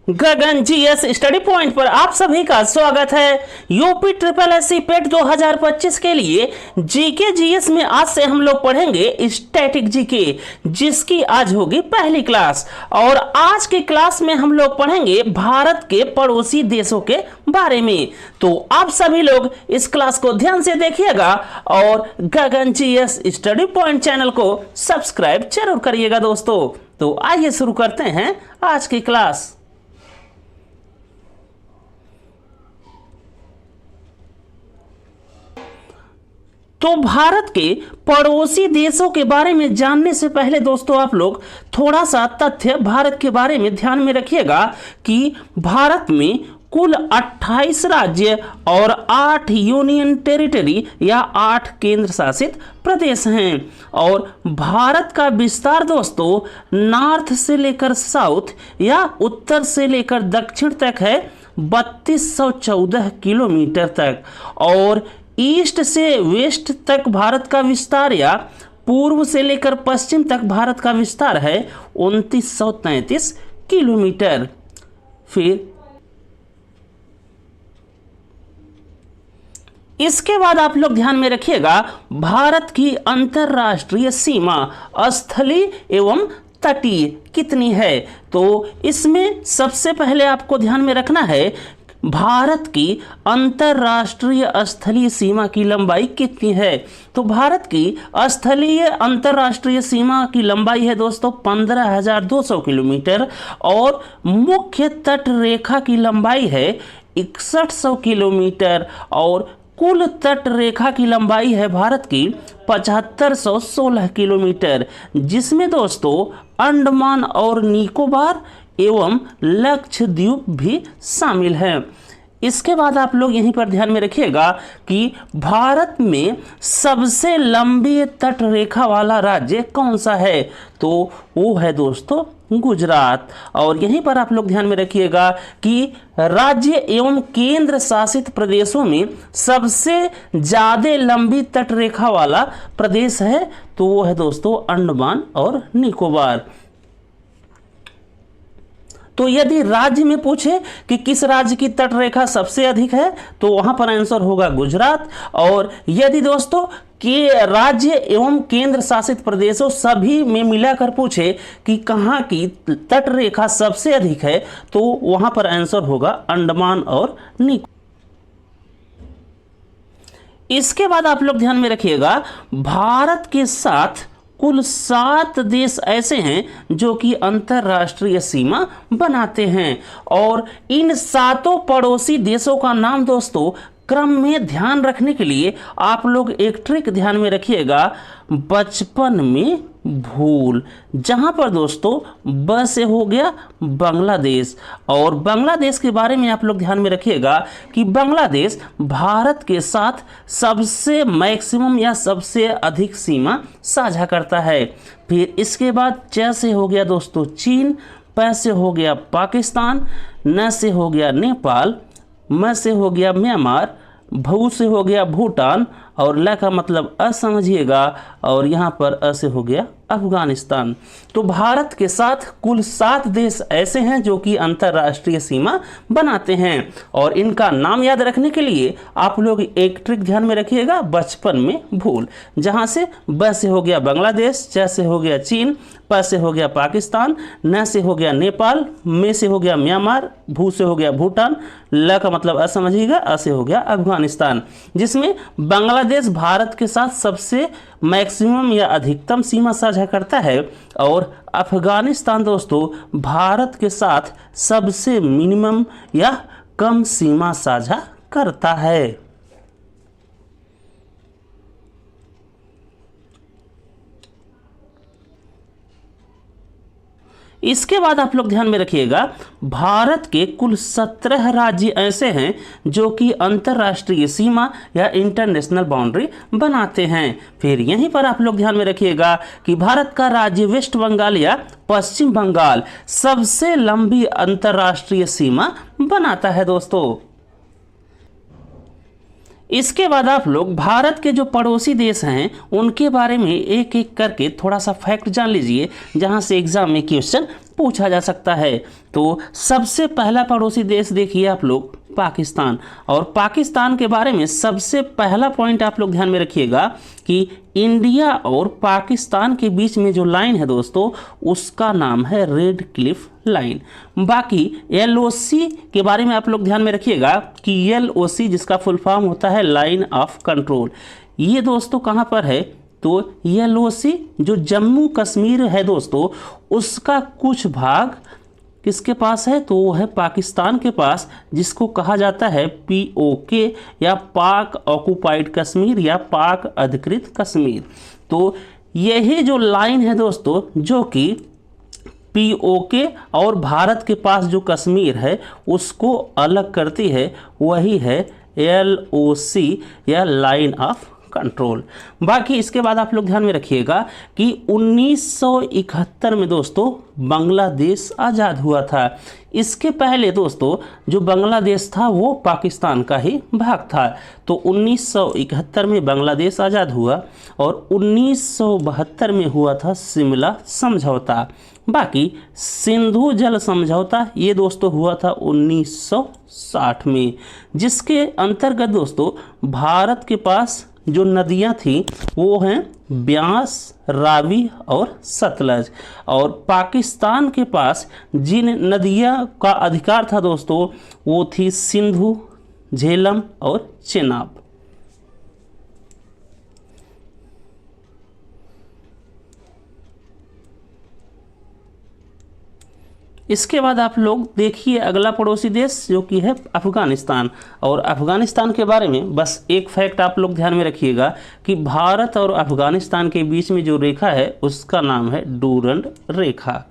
गगन GS study point पर आप सभी का स्वागत है। यूपी ट्रिपल एससी पेट 2025 के लिए जीके जीएस में आज से हम लोग पढ़ेंगे स्टैटिक जीके, जिसकी आज होगी पहली क्लास। और आज की क्लास में हम लोग पढ़ेंगे भारत के पड़ोसी देशों के बारे में। तो आप सभी लोग इस क्लास को ध्यान से देखिएगा और गगन जीएस स्टडी पॉइंट चैनल को सब्सक्राइब जरूर करिएगा दोस्तों। तो आइए शुरू करते हैं आज की क्लास। तो भारत के पड़ोसी देशों के बारे में जानने से पहले दोस्तों आप लोग थोड़ा सा तथ्य भारत के बारे में ध्यान में रखिएगा कि भारत में कुल 28 राज्य और 8 यूनियन टेरिटरी या 8 केंद्र शासित प्रदेश हैं। और भारत का विस्तार दोस्तों नॉर्थ से लेकर साउथ या उत्तर से लेकर दक्षिण तक है 3214 किलोमीटर तक, और ईस्ट से वेस्ट तक भारत का विस्तार या पूर्व से लेकर पश्चिम तक भारत का विस्तार है 2933 किलोमीटर। फिर इसके बाद आप लोग ध्यान में रखिएगा भारत की अंतरराष्ट्रीय सीमा स्थलीय एवं तटीय कितनी है। तो इसमें सबसे पहले आपको ध्यान में रखना है भारत की अंतरराष्ट्रीय स्थलीय सीमा की लंबाई कितनी है। तो भारत की स्थलीय अंतरराष्ट्रीय सीमा की लंबाई है दोस्तों 15,200 किलोमीटर, और मुख्य तट रेखा की लंबाई है 6100 किलोमीटर, और कुल तट रेखा की लंबाई है भारत की 7516 किलोमीटर, जिसमें दोस्तों अंडमान और निकोबार एवं लक्षद्वीप भी शामिल है। इसके बाद आप लोग यहीं पर ध्यान में रखिएगा कि भारत में सबसे लंबी तट रेखा वाला राज्य कौन सा है। तो वो है दोस्तों गुजरात। और यहीं पर आप लोग ध्यान में रखिएगा कि राज्य एवं केंद्र शासित प्रदेशों में सबसे ज्यादा लंबी तट रेखा वाला प्रदेश है, तो वो है दोस्तों अंडमान और निकोबार। तो यदि राज्य में पूछे कि किस राज्य की तट रेखा सबसे अधिक है, तो वहां पर आंसर होगा गुजरात। और यदि दोस्तों के राज्य एवं केंद्र शासित प्रदेशों सभी में मिलाकर पूछे कि कहां की तट रेखा सबसे अधिक है, तो वहां पर आंसर होगा अंडमान और निकोबार। इसके बाद आप लोग ध्यान में रखिएगा भारत के साथ कुल 7 देश ऐसे हैं जो कि अंतरराष्ट्रीय सीमा बनाते हैं, और इन 7 पड़ोसी देशों का नाम दोस्तों क्रम में ध्यान रखने के लिए आप लोग एक ट्रिक ध्यान में रखिएगा, बचपन में भूल। जहां पर दोस्तों ब से हो गया बांग्लादेश, और बांग्लादेश के बारे में आप लोग ध्यान में रखिएगा कि बांग्लादेश भारत के साथ सबसे मैक्सिमम या सबसे अधिक सीमा साझा करता है। फिर इसके बाद च से हो गया दोस्तों चीन, प से हो गया पाकिस्तान, न से हो गया नेपाल, म से हो गया म्यांमार, भू से हो गया भूटान, और ल का मतलब असमझिएगा, और यहाँ पर अ से हो गया अफगानिस्तान। तो भारत के साथ कुल 7 देश ऐसे हैं जो कि अंतरराष्ट्रीय सीमा बनाते हैं, और इनका नाम याद रखने के लिए आप लोग एक ट्रिक ध्यान में रखिएगा, बचपन में भूल। जहां से ब से हो गया बांग्लादेश, च से हो गया चीन, प से हो गया पाकिस्तान, न से हो गया नेपाल, में से हो गया म्यांमार, भू से हो गया भूटान, ल का मतलब असमझिएगा, अ से हो गया अफगानिस्तान, जिसमें बांग्लादेश भारत के साथ सबसे मैक्सिमम या अधिकतम सीमा साझा करता है, और अफगानिस्तान दोस्तों भारत के साथ सबसे मिनिमम या कम सीमा साझा करता है। इसके बाद आप लोग ध्यान में रखिएगा भारत के कुल 17 राज्य ऐसे हैं जो कि अंतरराष्ट्रीय सीमा या इंटरनेशनल बाउंड्री बनाते हैं। फिर यहीं पर आप लोग ध्यान में रखिएगा कि भारत का राज्य वेस्ट बंगाल या पश्चिम बंगाल सबसे लंबी अंतरराष्ट्रीय सीमा बनाता है दोस्तों। इसके बाद आप लोग भारत के जो पड़ोसी देश हैं उनके बारे में एक एक करके थोड़ा सा फैक्ट जान लीजिए, जहां से एग्जाम में क्वेश्चन पूछा जा सकता है। तो सबसे पहला पड़ोसी देश देखिए आप लोग, पाकिस्तान। और पाकिस्तान के बारे में सबसे पहला पॉइंट आप लोग ध्यान में रखिएगा कि इंडिया और पाकिस्तान के बीच में जो लाइन है दोस्तों, उसका नाम है रेड क्लिफ लाइन। बाकी LOC के बारे में आप लोग ध्यान में रखिएगा कि LOC जिसका फुल फॉर्म होता है लाइन ऑफ कंट्रोल, ये दोस्तों कहाँ पर है, तो LOC जो जम्मू कश्मीर है दोस्तों, उसका कुछ भाग किसके पास है, तो वो है पाकिस्तान के पास, जिसको कहा जाता है POK या पाक ऑक्युपाइड कश्मीर या पाक अधिकृत कश्मीर। तो यही जो लाइन है दोस्तों, जो कि POK और भारत के पास जो कश्मीर है उसको अलग करती है, वही है LOC या लाइन ऑफ कंट्रोल। बाकी इसके बाद आप लोग ध्यान में रखिएगा कि 1971 में दोस्तों बांग्लादेश आज़ाद हुआ था। इसके पहले दोस्तों जो बांग्लादेश था वो पाकिस्तान का ही भाग था। तो 1971 में बांग्लादेश आज़ाद हुआ और 1972 में हुआ था शिमला समझौता। बाकी सिंधु जल समझौता ये दोस्तों हुआ था 1960 में, जिसके अंतर्गत दोस्तों भारत के पास जो नदियां थी वो हैं ब्यास, रावी और सतलज। और पाकिस्तान के पास जिन नदियां का अधिकार था दोस्तों वो थी सिंधु, झेलम और चेनाब। इसके बाद आप लोग देखिए अगला पड़ोसी देश जो कि है अफगानिस्तान। और अफगानिस्तान के बारे में बस एक फैक्ट आप लोग ध्यान में रखिएगा कि भारत और अफगानिस्तान के बीच में जो रेखा है उसका नाम है डूरंड रेखा।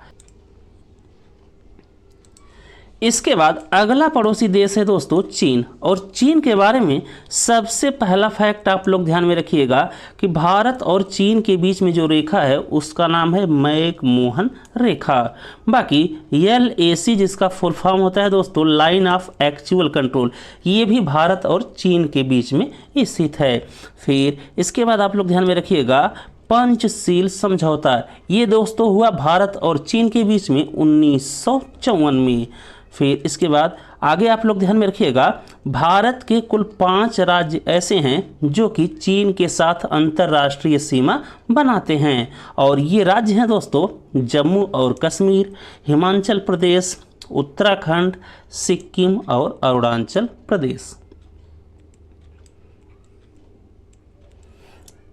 इसके बाद अगला पड़ोसी देश है दोस्तों चीन। और चीन के बारे में सबसे पहला फैक्ट आप लोग ध्यान में रखिएगा कि भारत और चीन के बीच में जो रेखा है उसका नाम है मैक-मोहन रेखा। बाकी LAC जिसका फुल फॉर्म होता है दोस्तों लाइन ऑफ एक्चुअल कंट्रोल, ये भी भारत और चीन के बीच में स्थित है। फिर इसके बाद आप लोग ध्यान में रखिएगा पंचशील समझौता, ये दोस्तों हुआ भारत और चीन के बीच में 1954 में। फिर इसके बाद आगे आप लोग ध्यान में रखिएगा भारत के कुल 5 राज्य ऐसे हैं जो कि चीन के साथ अंतर्राष्ट्रीय सीमा बनाते हैं। और ये राज्य हैं दोस्तों जम्मू और कश्मीर, हिमाचल प्रदेश, उत्तराखंड, सिक्किम और अरुणाचल प्रदेश।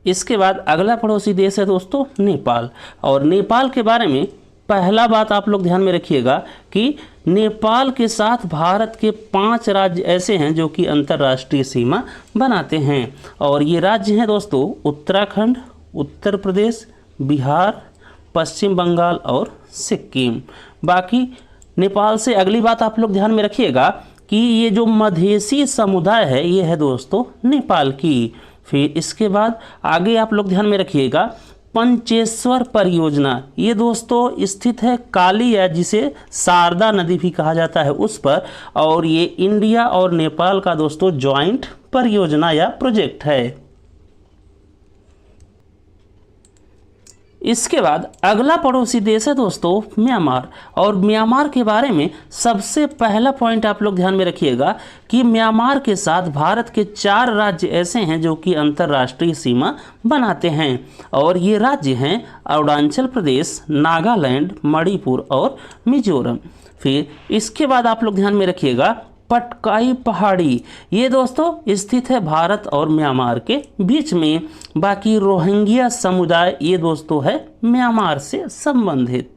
इसके बाद अगला पड़ोसी देश है दोस्तों नेपाल। और नेपाल के बारे में पहला बात आप लोग ध्यान में रखिएगा कि नेपाल के साथ भारत के 5 राज्य ऐसे हैं जो कि अंतर्राष्ट्रीय सीमा बनाते हैं। और ये राज्य हैं दोस्तों उत्तराखंड, उत्तर प्रदेश, बिहार, पश्चिम बंगाल और सिक्किम। बाकी नेपाल से अगली बात आप लोग ध्यान में रखिएगा कि ये जो मधेसी समुदाय है ये है दोस्तों नेपाल की। फिर इसके बाद आगे आप लोग ध्यान में रखिएगा पंचेश्वर परियोजना, ये दोस्तों स्थित है काली या जिसे शारदा नदी भी कहा जाता है उस पर। और ये इंडिया और नेपाल का दोस्तों ज्वाइंट परियोजना या प्रोजेक्ट है। इसके बाद अगला पड़ोसी देश है दोस्तों म्यांमार। और म्यांमार के बारे में सबसे पहला पॉइंट आप लोग ध्यान में रखिएगा कि म्यांमार के साथ भारत के 4 राज्य ऐसे हैं जो कि अंतर्राष्ट्रीय सीमा बनाते हैं। और ये राज्य हैं अरुणाचल प्रदेश, नागालैंड, मणिपुर और मिजोरम। फिर इसके बाद आप लोग ध्यान में रखिएगा पटकाई पहाड़ी, ये दोस्तों स्थित है भारत और म्यांमार के बीच में। बाकी रोहिंग्या समुदाय ये दोस्तों है म्यांमार से संबंधित।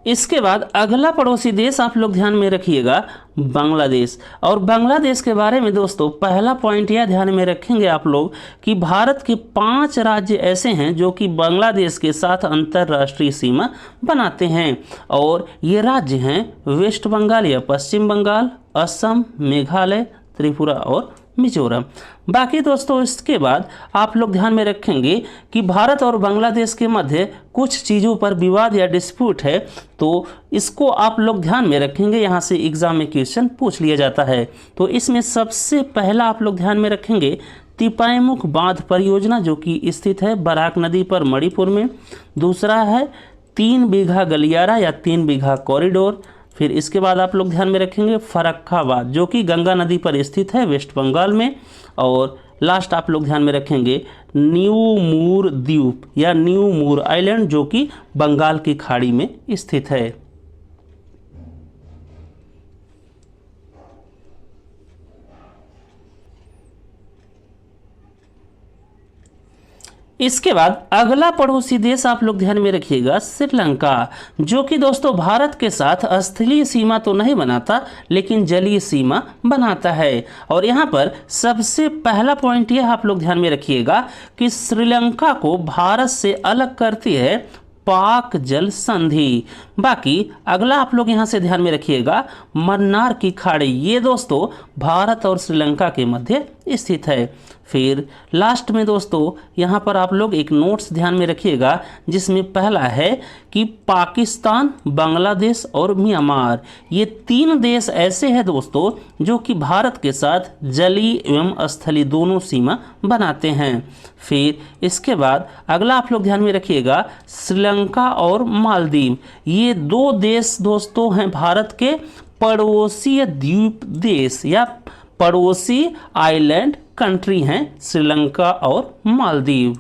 इसके बाद अगला पड़ोसी देश आप लोग ध्यान में रखिएगा बांग्लादेश। और बांग्लादेश के बारे में दोस्तों पहला पॉइंट यह ध्यान में रखेंगे आप लोग कि भारत के 5 राज्य ऐसे हैं जो कि बांग्लादेश के साथ अंतर्राष्ट्रीय सीमा बनाते हैं। और ये राज्य हैं वेस्ट बंगाल या पश्चिम बंगाल, असम, मेघालय, त्रिपुरा और मिजोरम। बाकी दोस्तों इसके बाद आप लोग ध्यान में रखेंगे कि भारत और बांग्लादेश के मध्य कुछ चीज़ों पर विवाद या डिस्प्यूट है, तो इसको आप लोग ध्यान में रखेंगे, यहाँ से एग्जाम में क्वेश्चन पूछ लिया जाता है। तो इसमें सबसे पहला आप लोग ध्यान में रखेंगे तिपाईमुख बांध परियोजना जो कि स्थित है बराक नदी पर मणिपुर में। दूसरा है 3 बीघा गलियारा या 3 बीघा कॉरिडोर। फिर इसके बाद आप लोग ध्यान में रखेंगे फरक्काबाद जो कि गंगा नदी पर स्थित है वेस्ट बंगाल में। और लास्ट आप लोग ध्यान में रखेंगे न्यू मूर द्वीप या न्यू मूर आइलैंड जो कि बंगाल की खाड़ी में स्थित है। इसके बाद अगला पड़ोसी देश आप लोग ध्यान में रखिएगा श्रीलंका, जो कि दोस्तों भारत के साथ स्थलीय सीमा तो नहीं बनाता लेकिन जलीय सीमा बनाता है। और यहाँ पर सबसे पहला पॉइंट यह आप लोग ध्यान में रखिएगा कि श्रीलंका को भारत से अलग करती है पाक जल संधि। बाकी अगला आप लोग यहाँ से ध्यान में रखिएगा मन्नार की खाड़ी, ये दोस्तों भारत और श्रीलंका के मध्य स्थित है। फिर लास्ट में दोस्तों यहाँ पर आप लोग एक नोट्स ध्यान में रखिएगा जिसमें पहला है कि पाकिस्तान, बांग्लादेश और म्यांमार ये 3 देश ऐसे हैं दोस्तों जो कि भारत के साथ जलीय एवं स्थलीय दोनों सीमा बनाते हैं। फिर इसके बाद अगला आप लोग ध्यान में रखिएगा श्रीलंका और मालदीव, ये 2 देश दोस्तों हैं भारत के पड़ोसी द्वीप देश या पड़ोसी आइलैंड कंट्री हैं श्रीलंका और मालदीव।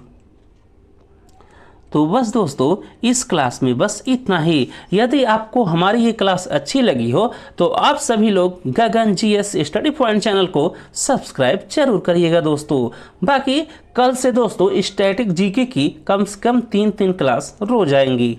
तो बस दोस्तों इस क्लास में बस इतना ही। यदि आपको हमारी ये क्लास अच्छी लगी हो तो आप सभी लोग गगन जीएस स्टडी पॉइंट चैनल को सब्सक्राइब जरूर करिएगा दोस्तों। बाकी कल से दोस्तों स्टैटिक जीके की कम से कम 3 क्लास रोज आएंगी।